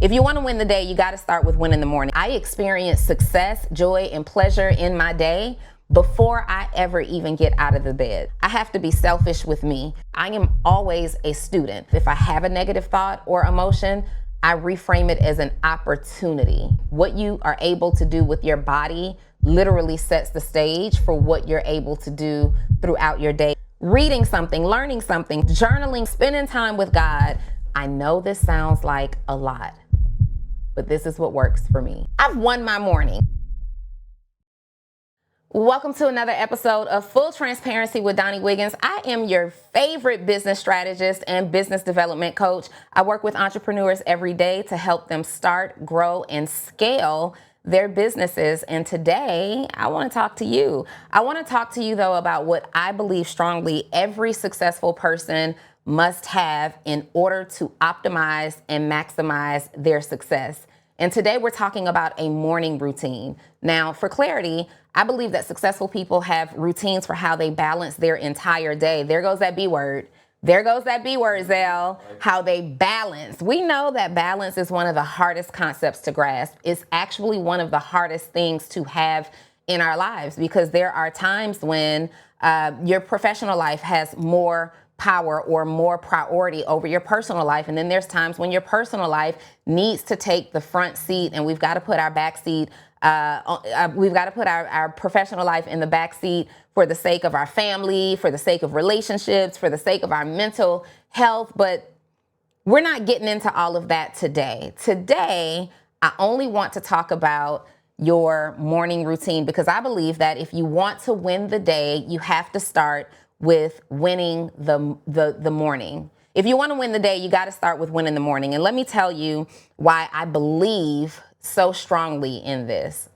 If you want to win the day, you got to start with winning the morning. I experience success, joy, and pleasure in my day before I ever even get out of the bed. I have to be selfish with me. I am always a student. If I have a negative thought or emotion, I reframe it as an opportunity. What you are able to do with your body literally sets the stage for what you're able to do throughout your day. Reading something, learning something, journaling, spending time with God. I know this sounds like a lot, but this is what works for me. I've won my morning. Welcome to another episode of Full Transparency with Donni Wiggins. I am your favorite business strategist and business development coach. I work with entrepreneurs every day to help them start, grow, and scale their businesses. And today, I want to talk to you. I want to talk to you, though, about what I believe strongly every successful person must have in order to optimize and maximize their success. And today we're talking about a morning routine. Now, for clarity, I believe that successful people have routines for how they balance their entire day. There goes that B word. There goes that B word, Zell. How they balance. We know that balance is one of the hardest concepts to grasp. It's actually one of the hardest things to have in our lives because there are times when your professional life has more power or more priority over your personal life. And then there's times when your personal life needs to take the front seat and we've got to put our back seat, we've got to put our professional life in the back seat for the sake of our family, for the sake of relationships, for the sake of our mental health. But we're not getting into all of that today. Today, I only want to talk about your morning routine because I believe that if you want to win the day, you have to start with winning the morning. If you want to win the day, you got to start with winning the morning. And let me tell you why I believe so strongly in this.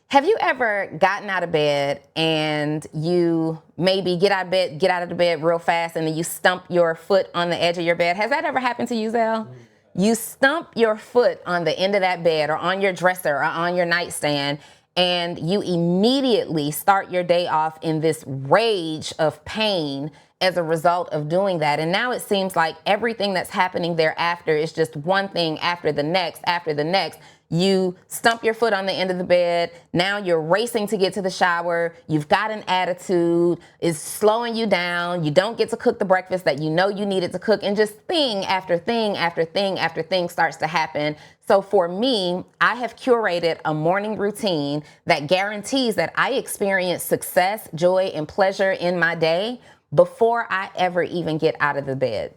Have you ever gotten out of bed and you maybe get out of the bed real fast and then you stump your foot on the edge of your bed? Has that ever happened to you, Zell? You stump your foot on the end of that bed or on your dresser or on your nightstand, and you immediately start your day off in this rage of pain as a result of doing that. And now it seems like everything that's happening thereafter is just one thing after the next, after the next. You stump your foot on the end of the bed. Now you're racing to get to the shower. You've got an attitude. It's slowing you down. You don't get to cook the breakfast that you know you needed to cook. And just thing after thing after thing after thing starts to happen. So for me, I have curated a morning routine that guarantees that I experience success, joy, and pleasure in my day before I ever even get out of the bed.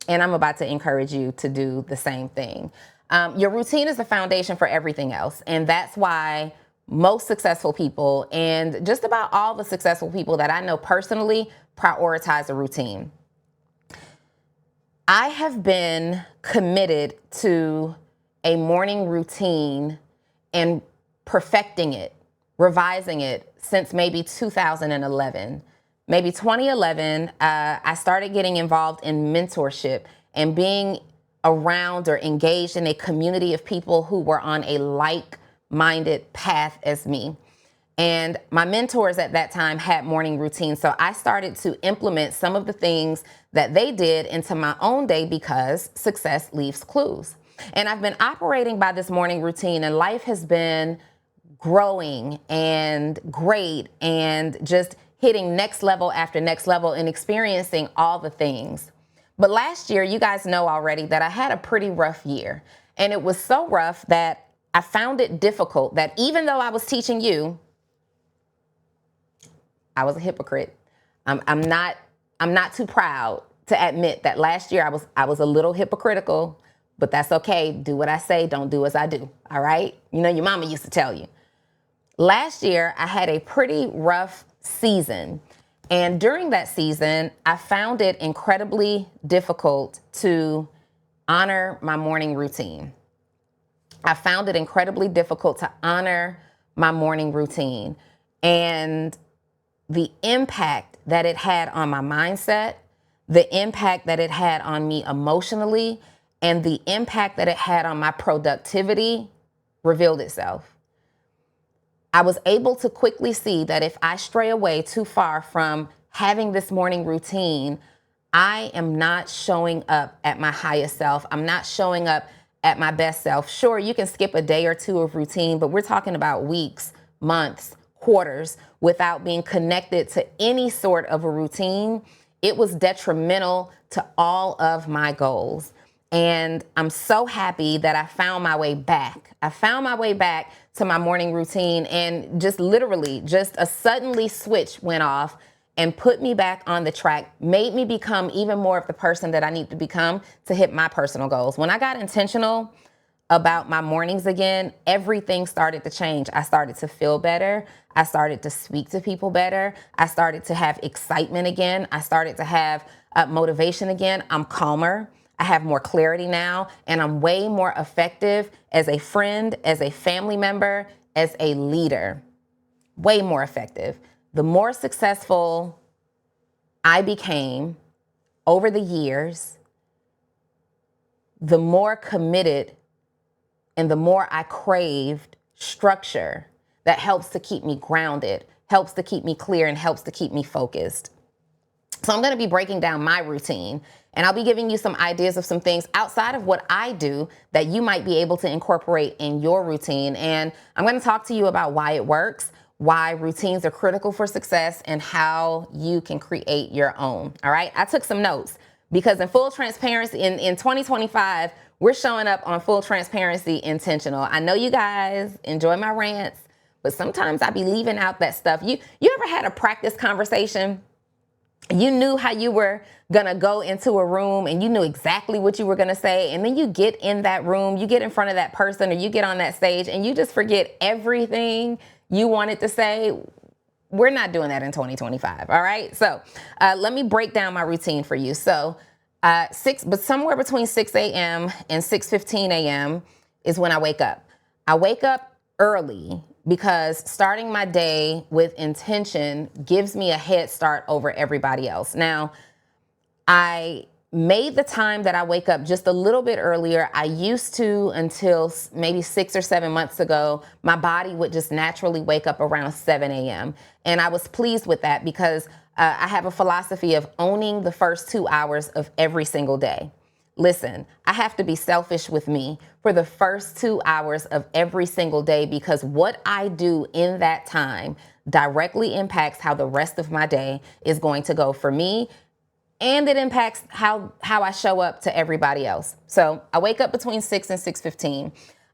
And I'm about to encourage you to do the same thing. Your routine is the foundation for everything else. And that's why most successful people and just about all the successful people that I know personally prioritize a routine. I have been committed to a morning routine and perfecting it, revising it since maybe 2011. Maybe 2011, I started getting involved in mentorship and being around or engaged in a community of people who were on a like-minded path as me. And my mentors at that time had morning routines. So I started to implement some of the things that they did into my own day because success leaves clues. And I've been operating by this morning routine, and life has been growing and great and just hitting next level after next level and experiencing all the things. But last year, you guys know already that I had a pretty rough year. And it was so rough that I found it difficult that even though I was teaching you, I was a hypocrite. I'm not too proud to admit that last year I was a little hypocritical, but that's okay. Do what I say, don't do as I do. All right? You know, your mama used to tell you. Last year, I had a pretty rough season. And during that season, I found it incredibly difficult to honor my morning routine. I found it incredibly difficult to honor my morning routine. And the impact that it had on my mindset, the impact that it had on me emotionally, and the impact that it had on my productivity revealed itself. I was able to quickly see that if I stray away too far from having this morning routine, I am not showing up at my highest self. I'm not showing up at my best self. Sure, you can skip a day or two of routine, but we're talking about weeks, months, quarters without being connected to any sort of a routine. It was detrimental to all of my goals. And I'm so happy that I found my way back. I found my way back to my morning routine, and just literally just a suddenly switch went off and put me back on the track, made me become even more of the person that I need to become to hit my personal goals. When I got intentional about my mornings again, everything started to change. I started to feel better. I started to speak to people better. I started to have excitement again. I started to have motivation again. I'm calmer. I have more clarity now, and I'm way more effective as a friend, as a family member, as a leader. Way more effective. The more successful I became over the years, the more committed and the more I craved structure that helps to keep me grounded, helps to keep me clear, and helps to keep me focused. So I'm going to be breaking down my routine, and I'll be giving you some ideas of some things outside of what I do that you might be able to incorporate in your routine. And I'm going to talk to you about why it works, why routines are critical for success, and how you can create your own. All right. I took some notes because in full transparency, in 2025, we're showing up on full transparency intentional. I know you guys enjoy my rants, but sometimes I be leaving out that stuff. You ever had a practice conversation? You knew how you were going to go into a room and you knew exactly what you were going to say. And then you get in that room, you get in front of that person, or you get on that stage and you just forget everything you wanted to say. We're not doing that in 2025. All right. So let me break down my routine for you. So somewhere between 6 a.m. and 6:15 a.m. is when I wake up. I wake up early because starting my day with intention gives me a head start over everybody else. Now, I made the time that I wake up just a little bit earlier. I used to, until maybe 6 or 7 months ago, my body would just naturally wake up around 7 a.m. And I was pleased with that because I have a philosophy of owning the first 2 hours of every single day. Listen, I have to be selfish with me for the first 2 hours of every single day, because what I do in that time directly impacts how the rest of my day is going to go for me. And it impacts how I show up to everybody else. So I wake up between 6 and 6:15.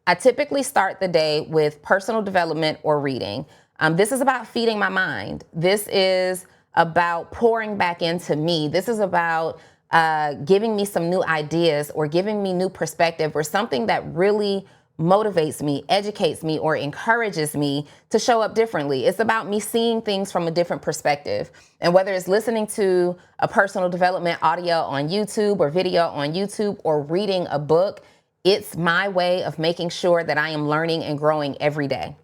I typically start the day with personal development or reading. This is about feeding my mind. This is about pouring back into me. This is about giving me some new ideas or giving me new perspective or something that really motivates me, educates me, or encourages me to show up differently. It's about me seeing things from a different perspective. And whether it's listening to a personal development audio on YouTube or video on YouTube or reading a book, it's my way of making sure that I am learning and growing every day.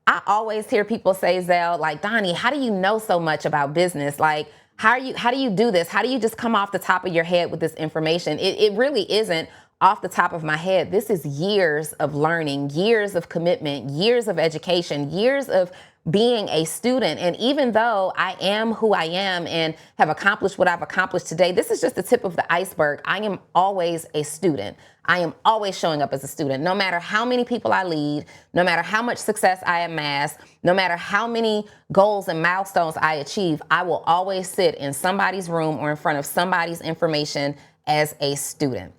I always hear people say, Zell, like, Donni, how do you know so much about business? Like, how do you do this? How do you just come off the top of your head with this information? It really isn't off the top of my head. This is years of learning, years of commitment, years of education, years of being a student. And even though I am who I am and have accomplished what I've accomplished today, this is just the tip of the iceberg. I am always a student. I am always showing up as a student. No matter how many people I lead, no matter how much success I amass, no matter how many goals and milestones I achieve, I will always sit in somebody's room or in front of somebody's information as a student.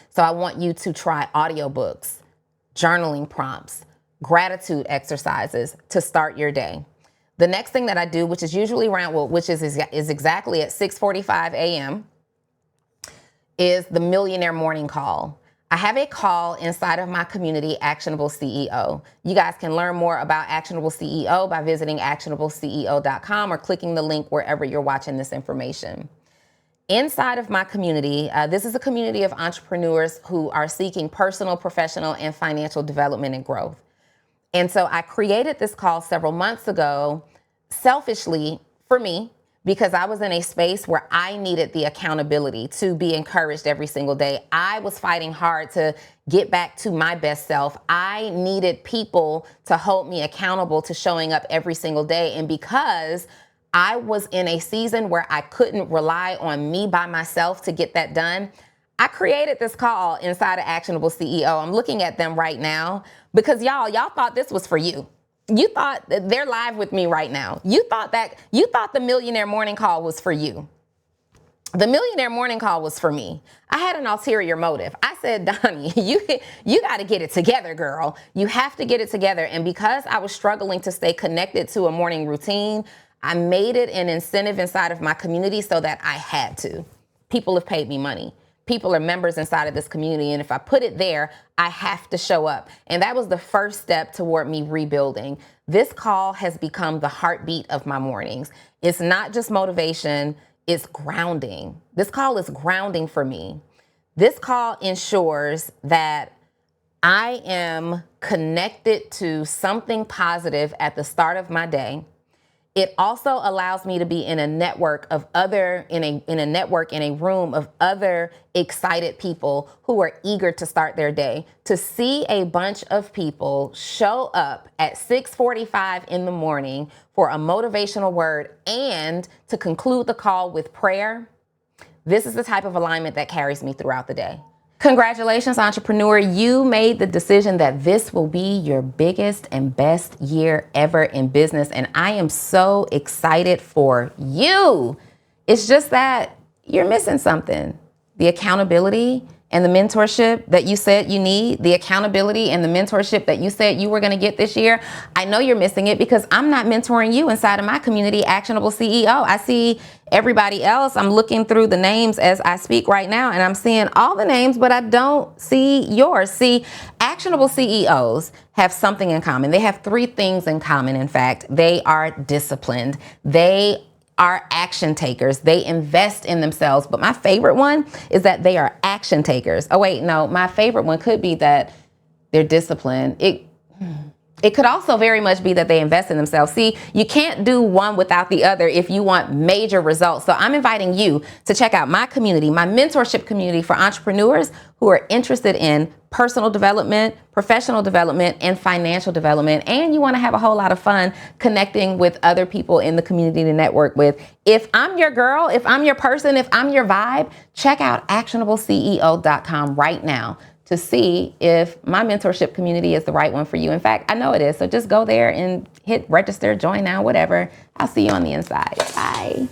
So I want you to try audiobooks, journaling prompts, gratitude exercises to start your day. The next thing that I do, which is usually around, which is exactly at 6:45 a.m., is the Millionaire morning call. I have a call inside of my community, Actionable CEO. You guys can learn more about Actionable CEO by visiting actionableceo.com or clicking the link wherever you're watching this information. Inside of my community, this is a community of entrepreneurs who are seeking personal, professional, and financial development and growth. And so I created this call several months ago, selfishly for me, because I was in a space where I needed the accountability to be encouraged every single day. I was fighting hard to get back to my best self. I needed people to hold me accountable to showing up every single day. And because I was in a season where I couldn't rely on me by myself to get that done, I created this call inside of Actionable CEO. I'm looking at them right now because y'all thought this was for you. You thought that they're live with me right now. You thought the Millionaire morning call was for you. The Millionaire morning call was for me. I had an ulterior motive. I said, Donni, you got to get it together, girl. You have to get it together. And because I was struggling to stay connected to a morning routine, I made it an incentive inside of my community so that I had to. People have paid me money. People are members inside of this community. And if I put it there, I have to show up. And that was the first step toward me rebuilding. This call has become the heartbeat of my mornings. It's not just motivation. It's grounding. This call is grounding for me. This call ensures that I am connected to something positive at the start of my day. It also allows me to be in a network of in a room of other excited people who are eager to start their day. To see a bunch of people show up at 6:45 in the morning for a motivational word and to conclude the call with prayer, this is the type of alignment that carries me throughout the day. Congratulations, entrepreneur. You made the decision that this will be your biggest and best year ever in business. And I am so excited for you. It's just that you're missing something. The accountability and the mentorship that you said you need, the accountability and the mentorship that you said you were going to get this year. I know you're missing it because I'm not mentoring you inside of my community, Actionable CEO. I see everybody else. I'm looking through the names as I speak right now, and I'm seeing all the names, but I don't see yours. See, Actionable CEOs have something in common. They have three things in common. In fact, they are disciplined. They are action takers. They invest in themselves. But my favorite one is that they are action takers. Oh, wait, no, my favorite one could be that they're disciplined. It could also very much be that they invest in themselves. See, you can't do one without the other if you want major results. So I'm inviting you to check out my community, my mentorship community for entrepreneurs who are interested in personal development, professional development, and financial development. And you want to have a whole lot of fun connecting with other people in the community to network with. If I'm your girl, if I'm your person, if I'm your vibe, check out actionableceo.com right now to see if my mentorship community is the right one for you. In fact, I know it is. So just go there and hit register, join now, whatever. I'll see you on the inside. Bye.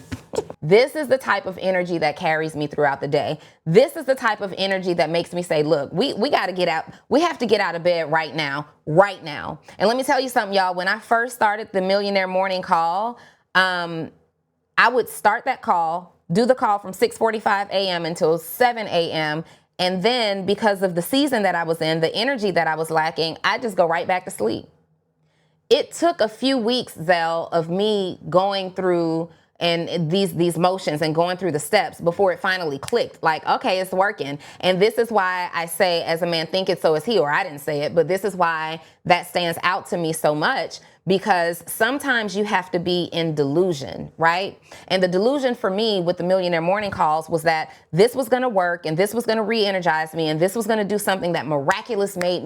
This is the type of energy that carries me throughout the day. This is the type of energy that makes me say, look, we got to get out. We have to get out of bed right now. And let me tell you something, y'all. When I first started the Millionaire morning call, I would start that call, do the call from 6:45 a.m. until 7 a.m. And then because of the season that I was in, the energy that I was lacking, I just go right back to sleep. It took a few weeks, Zell, of me going through and these motions and going through the steps before it finally clicked. Like, okay, it's working. And this is why I say, as a man thinketh, so is he, or I didn't say it, but this is why that stands out to me so much, because sometimes you have to be in delusion, right? And the delusion for me with the Millionaire morning calls was that this was going to work and this was going to re-energize me and this was going to do something that miraculously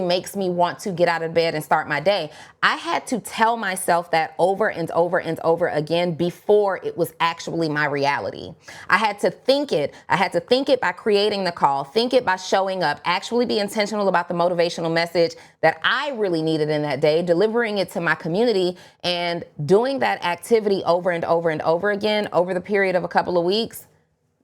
makes me want to get out of bed and start my day. I had to tell myself that over and over and over again before it was actually my reality. I had to think it. I had to think it by creating the call, think it by showing up, actually be intentional about the motivational message that I really needed in that day, delivering it to my community, and doing that activity over and over and over again over the period of a couple of weeks.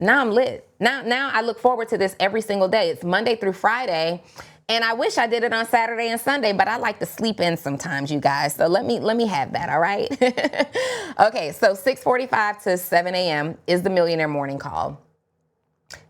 Now I'm lit. Now I look forward to this every single day. It's Monday through Friday. And I wish I did it on Saturday and Sunday, but I like to sleep in sometimes, you guys. So let me have that, all right? Okay, so 6:45 to 7 a.m. is the Millionaire morning call.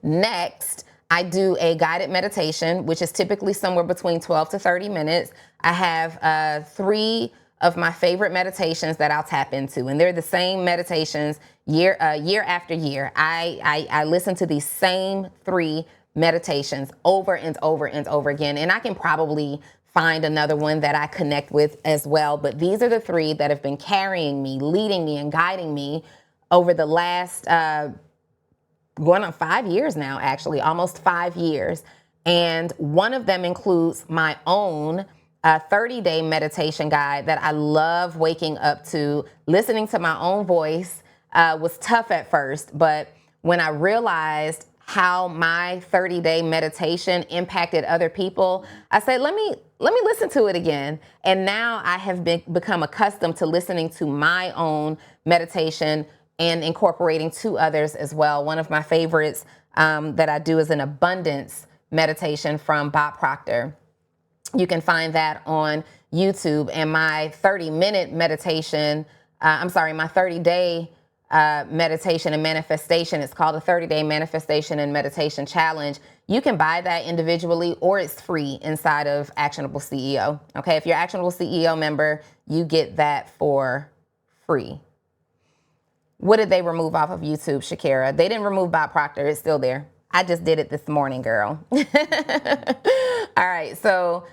Next, I do a guided meditation, which is typically somewhere between 12 to 30 minutes. I have 3 of my favorite meditations that I'll tap into, and they're the same meditations year after year. I listen to these same 3 meditations over and over and over again, and I can probably find another one that I connect with as well, but these are the 3 that have been carrying me, leading me, and guiding me over the last going on 5 years now, actually, almost 5 years. And one of them includes my own 30-day meditation guide that I love waking up to. Listening to my own voice was tough at first, but when I realized how my 30-day meditation impacted other people, I said, let me listen to it again. And now I have become accustomed to listening to my own meditation and incorporating two others as well. One of my favorites that I do is an abundance meditation from Bob Proctor. You can find that on YouTube. And my 30-minute meditation, my 30-day meditation and manifestation. It's called a 30-day manifestation and meditation challenge. You can buy that individually or it's free inside of Actionable CEO. Okay, if you're Actionable CEO member, you get that for free. What did they remove off of YouTube, Shakira? They didn't remove Bob Proctor. It's still there. I just did it this morning, girl. All right, so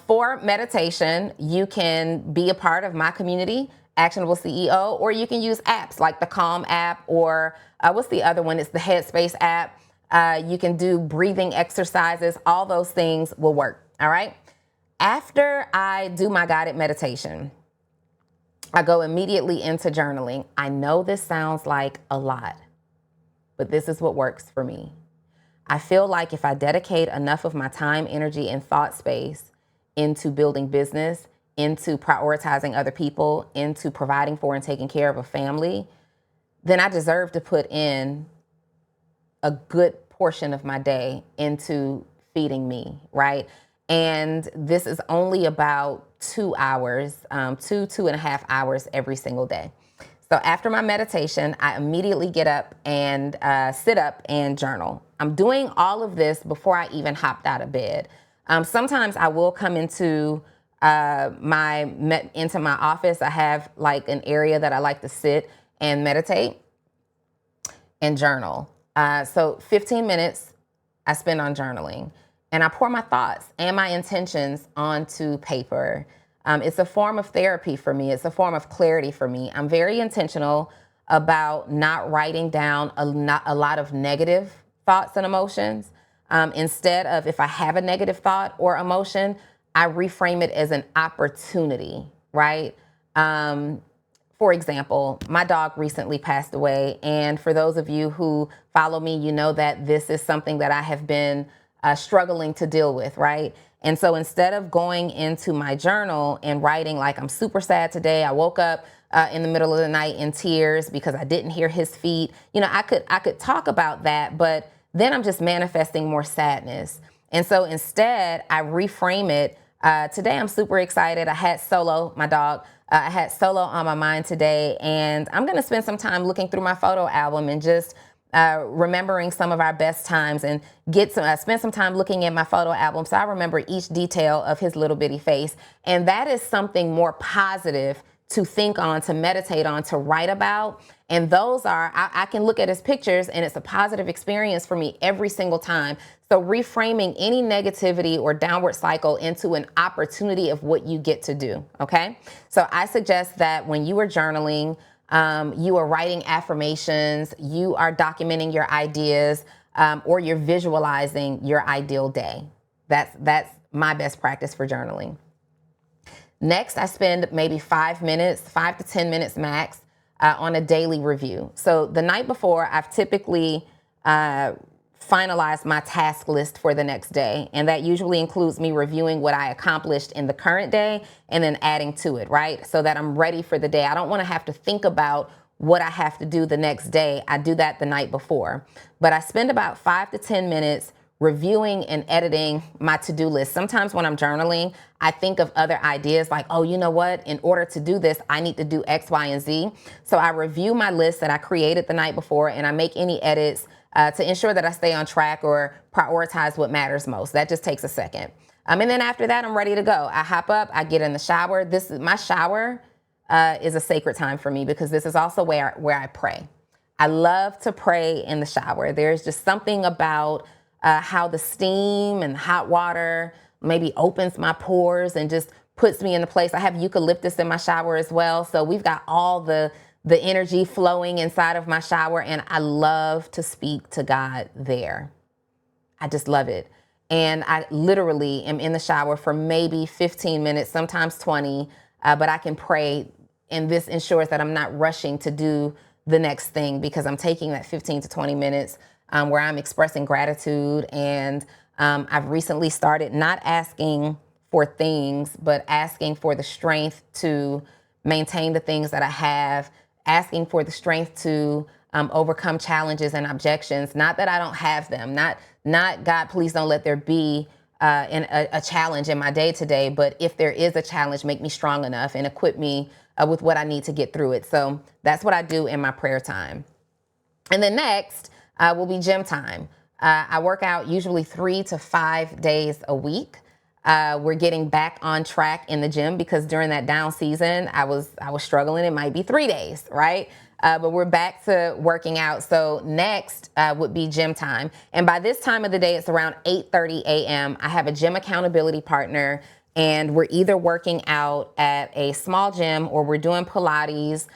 for meditation, you can be a part of my community, Actionable CEO, or you can use apps like the Calm app or what's the other one? It's the Headspace app. You can do breathing exercises. All those things will work. All right. After I do my guided meditation, I go immediately into journaling. I know this sounds like a lot, but this is what works for me. I feel like if I dedicate enough of my time, energy, and thought space into building business, into prioritizing other people, into providing for and taking care of a family, then I deserve to put in a good portion of my day into feeding me, right? And this is only about 2 hours, 2.5 hours every single day. So after my meditation, I immediately get up and sit up and journal. I'm doing all of this before I even hopped out of bed. Sometimes I will come into my office. I have like an area that I like to sit and meditate and journal. So 15 minutes I spend on journaling, and I pour my thoughts and my intentions onto paper. It's a form of therapy for me. It's a form of clarity for me. I'm very intentional about not writing down a lot of negative thoughts and emotions. Instead of, if I have a negative thought or emotion, I reframe it as an opportunity, right? For example, my dog recently passed away. And for those of you who follow me, you know that this is something that I have been struggling to deal with, right? And so instead of going into my journal and writing like, I'm super sad today, I woke up in the middle of the night in tears because I didn't hear his feet. You know, I could talk about that, but then I'm just manifesting more sadness. And so instead, I reframe it. Today, I'm super excited. I had Solo, my dog. I had Solo on my mind today, and I'm going to spend some time looking through my photo album and just remembering some of our best times and spend some time looking at my photo album so I remember each detail of his little bitty face. And that is something more positive to think on, to meditate on, to write about. And those are, I can look at his pictures and it's a positive experience for me every single time. So reframing any negativity or downward cycle into an opportunity of what you get to do, okay? So I suggest that when you are journaling, you are writing affirmations, you are documenting your ideas, or you're visualizing your ideal day. That's my best practice for journaling. Next, I spend maybe 5 to 10 minutes max on a daily review. So the night before, I've typically finalized my task list for the next day. And that usually includes me reviewing what I accomplished in the current day and then adding to it, right? So that I'm ready for the day. I don't want to have to think about what I have to do the next day. I do that the night before. But I spend about 5 to 10 minutes reviewing and editing my to-do list. Sometimes when I'm journaling, I think of other ideas like, oh, you know what? In order to do this, I need to do X, Y, and Z. So I review my list that I created the night before and I make any edits to ensure that I stay on track or prioritize what matters most. That just takes a second. And then after that, I'm ready to go. I hop up, I get in the shower. My shower is a sacred time for me because this is also where I pray. I love to pray in the shower. There's just something about how the steam and hot water maybe opens my pores and just puts me in the place. I have eucalyptus in my shower as well. So we've got all the energy flowing inside of my shower, and I love to speak to God there. I just love it. And I literally am in the shower for maybe 15 minutes, sometimes 20, but I can pray, and this ensures that I'm not rushing to do the next thing because I'm taking that 15 to 20 minutes where I'm expressing gratitude. And I've recently started not asking for things, but asking for the strength to maintain the things that I have, asking for the strength to overcome challenges and objections. Not that I don't have them, not God, please don't let there be a challenge in my day to day, but if there is a challenge, make me strong enough and equip me with what I need to get through it. So that's what I do in my prayer time. And then next will be gym time. I work out usually 3 to 5 days a week. We're getting back on track in the gym because during that down season, I was struggling. It might be 3 days, right? But we're back to working out. So next would be gym time. And by this time of the day, it's around 8:30 a.m. I have a gym accountability partner, and we're either working out at a small gym or we're doing Pilates.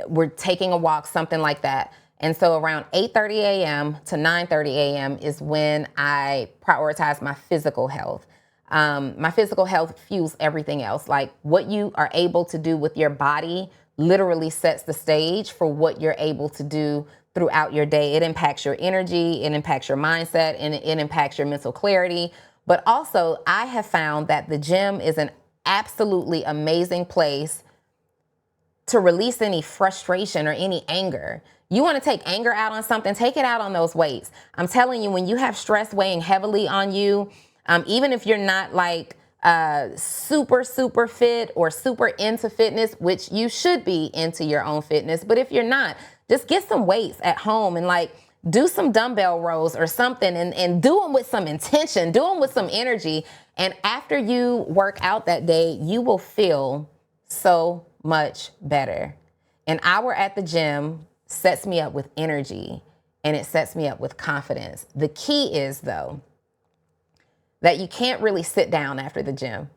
We're taking a walk, something like that. And so around 8:30 a.m. to 9:30 a.m. is when I prioritize my physical health. My physical health fuels everything else. Like what you are able to do with your body literally sets the stage for what you're able to do throughout your day. It impacts your energy, it impacts your mindset, and it impacts your mental clarity. But also, I have found that the gym is an absolutely amazing place to release any frustration or any anger. You want to take anger out on something, take it out on those weights. I'm telling you, when you have stress weighing heavily on you, even if you're not like super fit or super into fitness, which you should be into your own fitness, but if you're not, just get some weights at home and like do some dumbbell rows or something, and do them with some intention, do them with some energy. And after you work out that day, you will feel so much better. An hour at the gym sets me up with energy, and it sets me up with confidence. The key is, though, that you can't really sit down after the gym.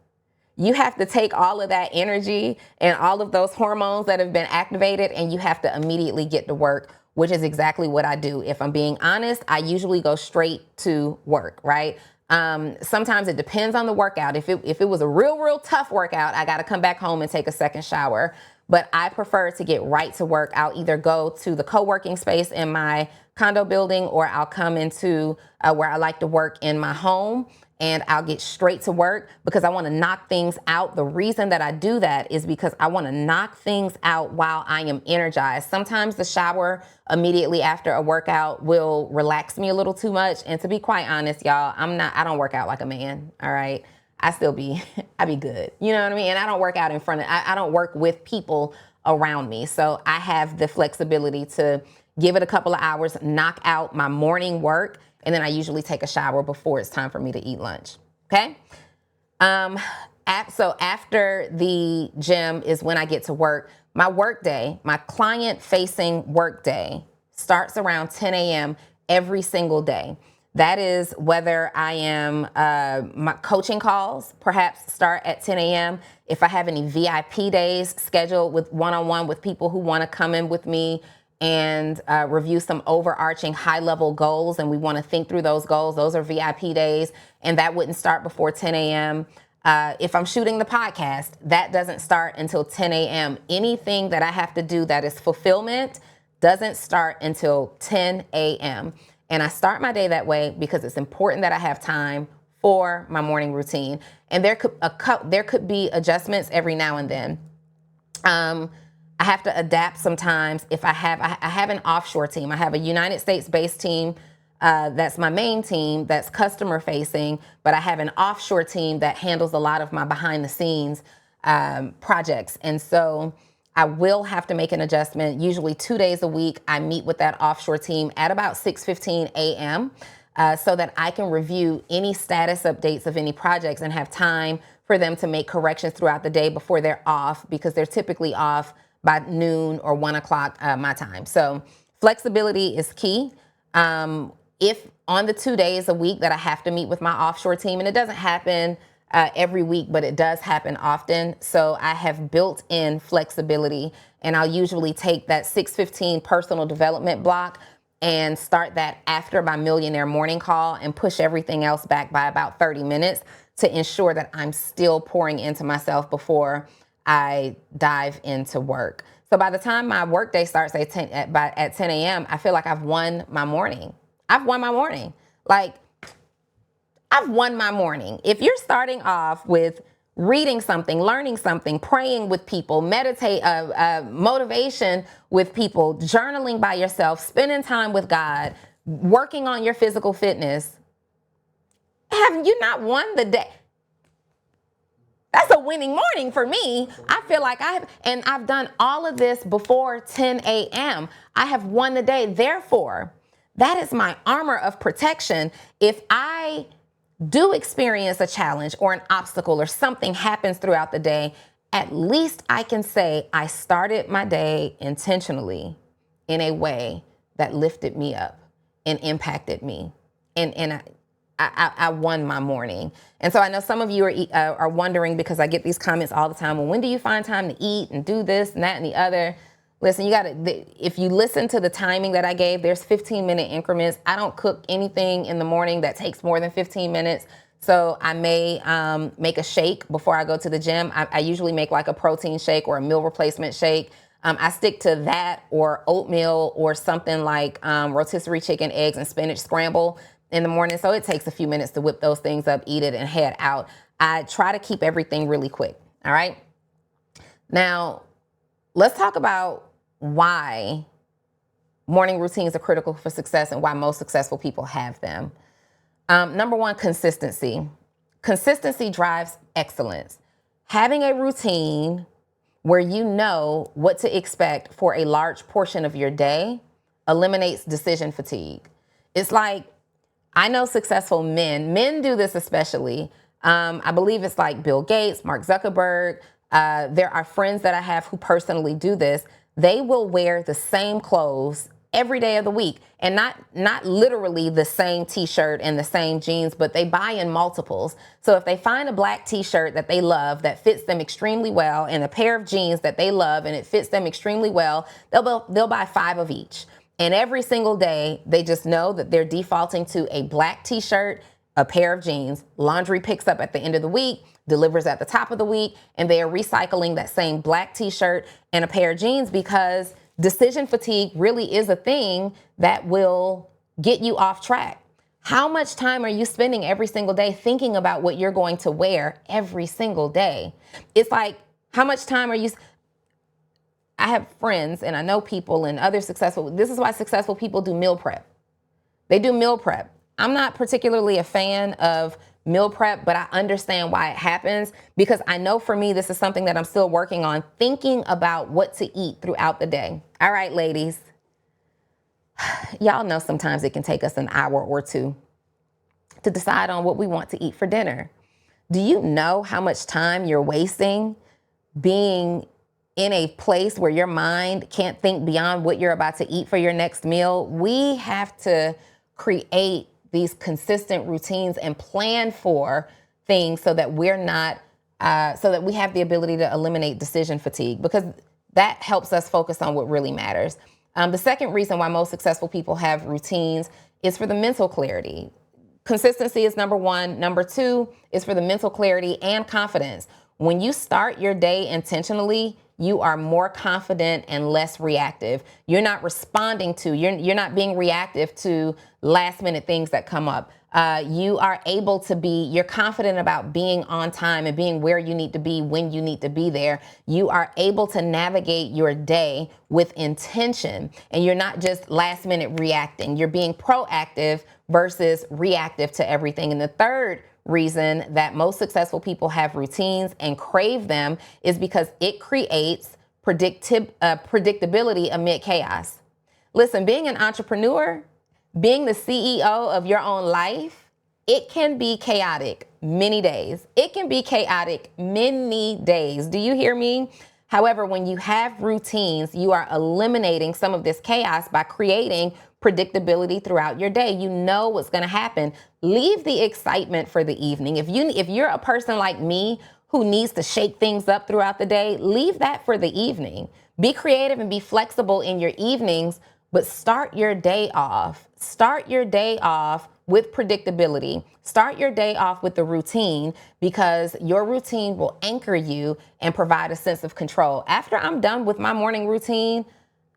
You have to take all of that energy and all of those hormones that have been activated, and you have to immediately get to work, which is exactly what I do. If I'm being honest, I usually go straight to work, right? Sometimes it depends on the workout. If it was a real tough workout, I got to come back home and take a second shower. But I prefer to get right to work. I'll either go to the co-working space in my condo building, or I'll come into where I like to work in my home, and I'll get straight to work because I want to knock things out. The reason that I do that is because I want to knock things out while I am energized. Sometimes the shower immediately after a workout will relax me a little too much. And to be quite honest, y'all, I don't work out like a man. All right. I be good. You know what I mean? And I don't work out I don't work with people around me. So I have the flexibility to give it a couple of hours, knock out my morning work, and then I usually take a shower before it's time for me to eat lunch. Okay. So after the gym is when I get to work. My work day, my client facing work day, starts around 10 a.m. every single day. That is whether I am, my coaching calls perhaps start at 10 a.m. If I have any VIP days scheduled with one-on-one with people who want to come in with me and review some overarching high-level goals, and we want to think through those goals. Those are VIP days, and that wouldn't start before 10 a.m. If I'm shooting the podcast, that doesn't start until 10 a.m. Anything that I have to do that is fulfillment doesn't start until 10 a.m. And I start my day that way because it's important that I have time for my morning routine. And there could be adjustments every now and then. I have to adapt sometimes. If I have an offshore team. I have a United States-based team that's my main team that's customer facing, but I have an offshore team that handles a lot of my behind the scenes projects. And so I will have to make an adjustment. Usually 2 days a week, I meet with that offshore team at about 6:15 a.m. So that I can review any status updates of any projects and have time for them to make corrections throughout the day before they're off, because they're typically off by noon or 1 o'clock my time. So flexibility is key. If on the 2 days a week that I have to meet with my offshore team, and it doesn't happen every week, but it does happen often. So I have built in flexibility, and I'll usually take that 6:15 personal development block and start that after my Millionaire morning call and push everything else back by about 30 minutes to ensure that I'm still pouring into myself before I dive into work. So by the time my workday starts at 10 a.m., I feel like I've won my morning. I've won my morning. Like, I've won my morning. If you're starting off with reading something, learning something, praying with people, motivation with people, journaling by yourself, spending time with God, working on your physical fitness, have you not won the day? That's a winning morning for me. I feel like I've done all of this before 10 a.m. I have won the day. Therefore, that is my armor of protection. If I do experience a challenge or an obstacle or something happens throughout the day, at least I can say I started my day intentionally in a way that lifted me up and impacted me. And I won my morning. And so I know some of you are wondering, because I get these comments all the time, well, when do you find time to eat and do this and that and the other? Listen, if you listen to the timing that I gave, there's 15-minute increments. I don't cook anything in the morning that takes more than 15 minutes. So I may make a shake before I go to the gym. I usually make like a protein shake or a meal replacement shake. I stick to that or oatmeal or something like rotisserie chicken, eggs, and spinach scramble in the morning. So it takes a few minutes to whip those things up, eat it, and head out. I try to keep everything really quick. All right. Now, let's talk about why morning routines are critical for success and why most successful people have them. Number one, consistency. Consistency drives excellence. Having a routine where you know what to expect for a large portion of your day eliminates decision fatigue. It's like, I know successful men do this especially. I believe it's like Bill Gates, Mark Zuckerberg. There are friends that I have who personally do this. They will wear the same clothes every day of the week, and not literally the same t-shirt and the same jeans, but they buy in multiples. So if they find a black t-shirt that they love that fits them extremely well and a pair of jeans that they love and it fits them extremely well, they'll buy 5 of each. And every single day, they just know that they're defaulting to a black t-shirt, a pair of jeans. Laundry picks up at the end of the week, delivers at the top of the week, and they are recycling that same black t-shirt and a pair of jeans, because decision fatigue really is a thing that will get you off track. How much time are you spending every single day thinking about what you're going to wear every single day? It's like, how much time are you... I have friends and I know people and other successful, this is why successful people do meal prep. They do meal prep. I'm not particularly a fan of meal prep, but I understand why it happens, because I know for me, this is something that I'm still working on, thinking about what to eat throughout the day. All right, ladies, y'all know sometimes it can take us an hour or two to decide on what we want to eat for dinner. Do you know how much time you're wasting being in a place where your mind can't think beyond what you're about to eat for your next meal? We have to create these consistent routines and plan for things so that we're not, so that we have the ability to eliminate decision fatigue, because that helps us focus on what really matters. The second reason why most successful people have routines is for the mental clarity. Consistency is number one. Number two is for the mental clarity and confidence. When you start your day intentionally, you are more confident and less reactive. You're not responding to, you're not being reactive to last minute things that come up. You are able to you're confident about being on time and being where you need to be when you need to be there. You are able to navigate your day with intention, and you're not just last minute reacting. You're being proactive versus reactive to everything. And the third reason that most successful people have routines and crave them is because it creates predictability amid chaos. Listen, being an entrepreneur, being the CEO of your own life, it can be chaotic many days. It can be chaotic many days. Do you hear me? However, when you have routines, you are eliminating some of this chaos by creating predictability throughout your day. You know what's going to happen. Leave the excitement for the evening. If you're a person like me who needs to shake things up throughout the day, leave that for the evening. Be creative and be flexible in your evenings, but start your day off. Start your day off with predictability. Start your day off with a routine because your routine will anchor you and provide a sense of control. After I'm done with my morning routine,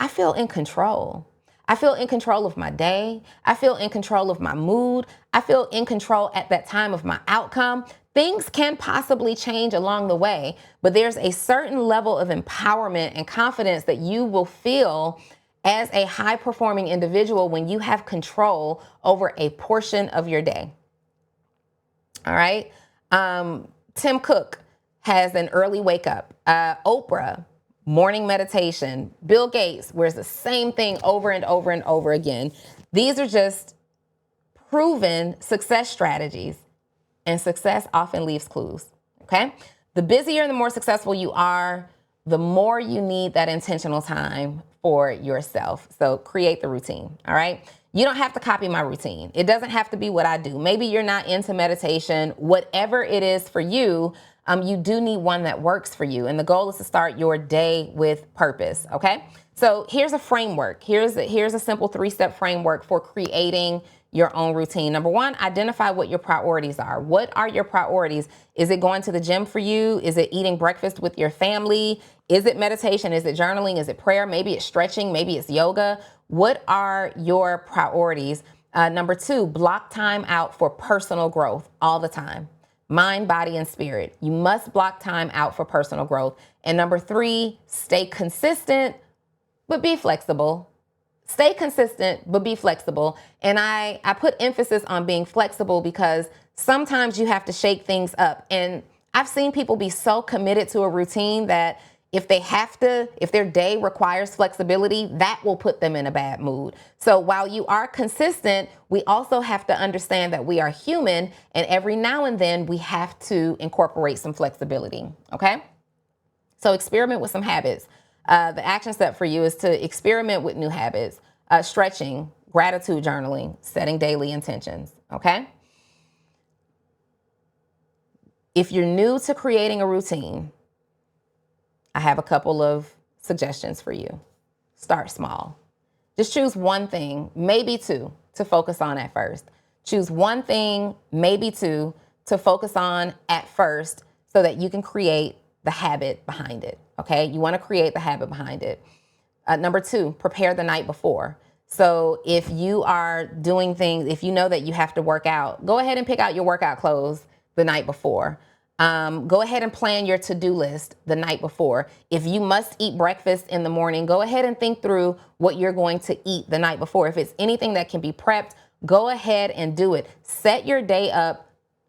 I feel in control. I feel in control of my day. I feel in control of my mood. I feel in control at that time of my outcome. Things can possibly change along the way, but there's a certain level of empowerment and confidence that you will feel as a high performing individual when you have control over a portion of your day. All right. Tim Cook has an early wake up. Oprah, morning meditation. Bill Gates wears the same thing over and over and over again. These are just proven success strategies, and success often leaves clues. Okay. The busier and the more successful you are, the more you need that intentional time for yourself. So create the routine. All right. You don't have to copy my routine. It doesn't have to be what I do. Maybe you're not into meditation. Whatever it is for you, you do need one that works for you. And the goal is to start your day with purpose. Okay. So here's a framework. Here's a simple 3-step framework for creating your own routine. Number one, identify what your priorities are. What are your priorities? Is it going to the gym for you? Is it eating breakfast with your family? Is it meditation? Is it journaling? Is it prayer? Maybe it's stretching. Maybe it's yoga. What are your priorities? Number two, block time out for personal growth all the time. Mind, body, and spirit. You must block time out for personal growth. And number three, stay consistent, but be flexible. Stay consistent, but be flexible. And I put emphasis on being flexible because sometimes you have to shake things up. And I've seen people be so committed to a routine that if their day requires flexibility, that will put them in a bad mood. So while you are consistent, we also have to understand that we are human, and every now and then we have to incorporate some flexibility. Okay? So experiment with some habits. The action step for you is to experiment with new habits, stretching, gratitude journaling, setting daily intentions, okay? If you're new to creating a routine, I have a couple of suggestions for you. Start small. Just choose one thing, maybe two, to focus on at first. Choose one thing, maybe two, to focus on at first so that you can create the habit behind it, okay? You want to create the habit behind it. Number two, prepare the night before. So if you are doing things, if you know that you have to work out, go ahead and pick out your workout clothes the night before. Go ahead and plan your to-do list the night before. If you must eat breakfast in the morning, go ahead and think through what you're going to eat the night before. If it's anything that can be prepped, go ahead and do it. Set your day up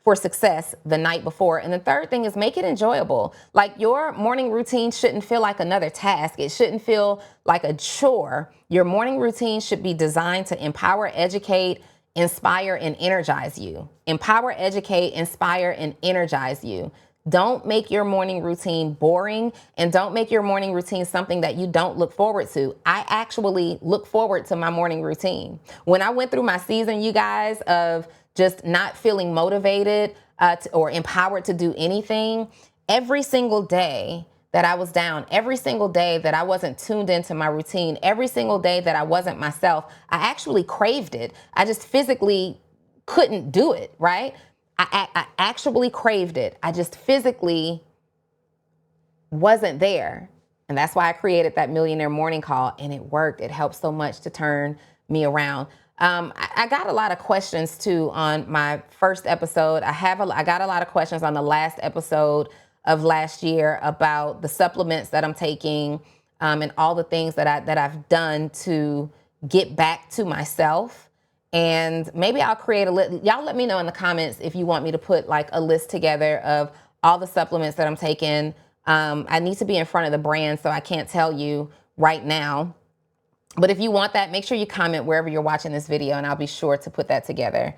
for success the night before. And the third thing is make it enjoyable. Like your morning routine shouldn't feel like another task. It shouldn't feel like a chore. Your morning routine should be designed to empower, educate, inspire, and energize you. Empower, educate, inspire, and energize you. Don't make your morning routine boring, and don't make your morning routine something that you don't look forward to. I actually look forward to my morning routine. When I went through my season, you guys, of just not feeling motivated or empowered to do anything, every single day that I was down, every single day that I wasn't tuned into my routine, every single day that I wasn't myself, I actually craved it. I just physically couldn't do it, right? I actually craved it. I just physically wasn't there. And that's why I created that Millionaire morning call, and it worked. It helped so much to turn me around. I got a lot of questions too on my first episode. I got a lot of questions on the last episode of last year about the supplements that I'm taking, and all the things that I've done to get back to myself. And maybe I'll create a list. Y'all let me know in the comments if you want me to put like a list together of all the supplements that I'm taking. I need to be in front of the brand, so I can't tell you right now. But if you want that, make sure you comment wherever you're watching this video, and I'll be sure to put that together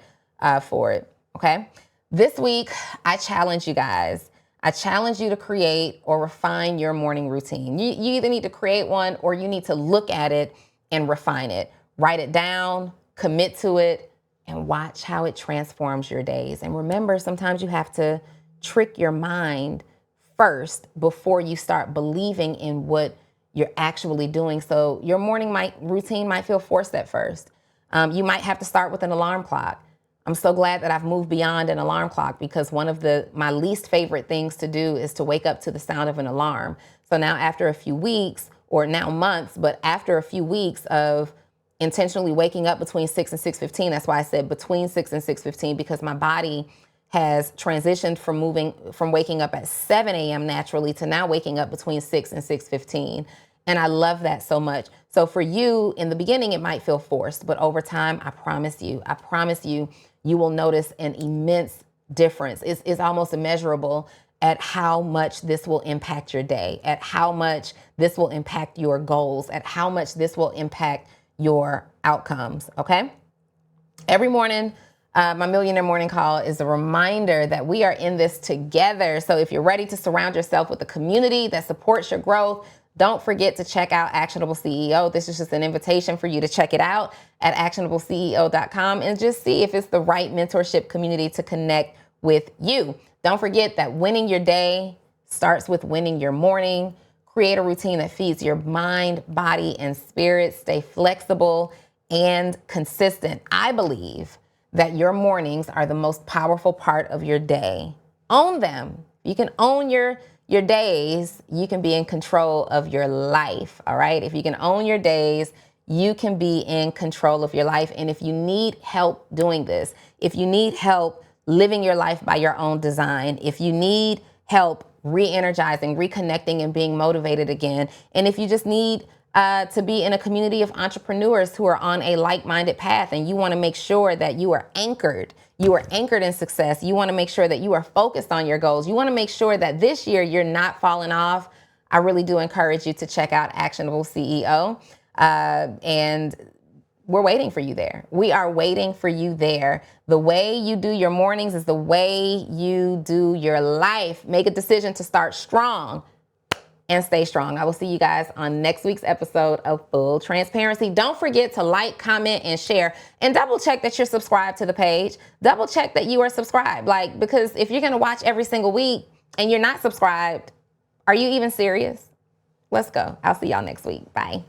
for it, okay? This week, I challenge you guys. I challenge you to create or refine your morning routine. You either need to create one or you need to look at it and refine it. Write it down, commit to it, and watch how it transforms your days. And remember, sometimes you have to trick your mind first before you start believing in what you're actually doing. So your morning routine might feel forced at first. You might have to start with an alarm clock. I'm so glad that I've moved beyond an alarm clock, because one of my least favorite things to do is to wake up to the sound of an alarm. So now after a few weeks, or now months, but after a few weeks of intentionally waking up between 6 and 6:15, that's why I said between 6 and 6:15, because my body has transitioned from waking up at 7 a.m. naturally to now waking up between 6 and 6:15. And I love that so much. So for you, in the beginning, it might feel forced, but over time, I promise you, you will notice an immense difference. It's almost immeasurable at how much this will impact your day, at how much this will impact your goals, at how much this will impact your outcomes, okay? Every morning, my Millionaire Morning Call is a reminder that we are in this together. So if you're ready to surround yourself with a community that supports your growth, don't forget to check out Actionable CEO. This is just an invitation for you to check it out at actionableceo.com and just see if it's the right mentorship community to connect with you. Don't forget that winning your day starts with winning your morning. Create a routine that feeds your mind, body, and spirit. Stay flexible and consistent. I believe that your mornings are the most powerful part of your day. Own them. You can own your days, you can be in control of your life, all right? If you can own your days, you can be in control of your life. And if you need help doing this, if you need help living your life by your own design, if you need help re-energizing, reconnecting, and being motivated again, and if you just need to be in a community of entrepreneurs who are on a like-minded path, and you want to make sure that you are anchored in success, you want to make sure that you are focused on your goals, you want to make sure that this year you're not falling off, I really do encourage you to check out Actionable CEO. And we're waiting for you there. We are waiting for you there. The way you do your mornings is the way you do your life. Make a decision to start strong and stay strong. I will see you guys on next week's episode of Full Transparency. Don't forget to like, comment, and share, and double check that you're subscribed to the page. Double check that you are subscribed. Because if you're gonna watch every single week and you're not subscribed, are you even serious? Let's go. I'll see y'all next week. Bye.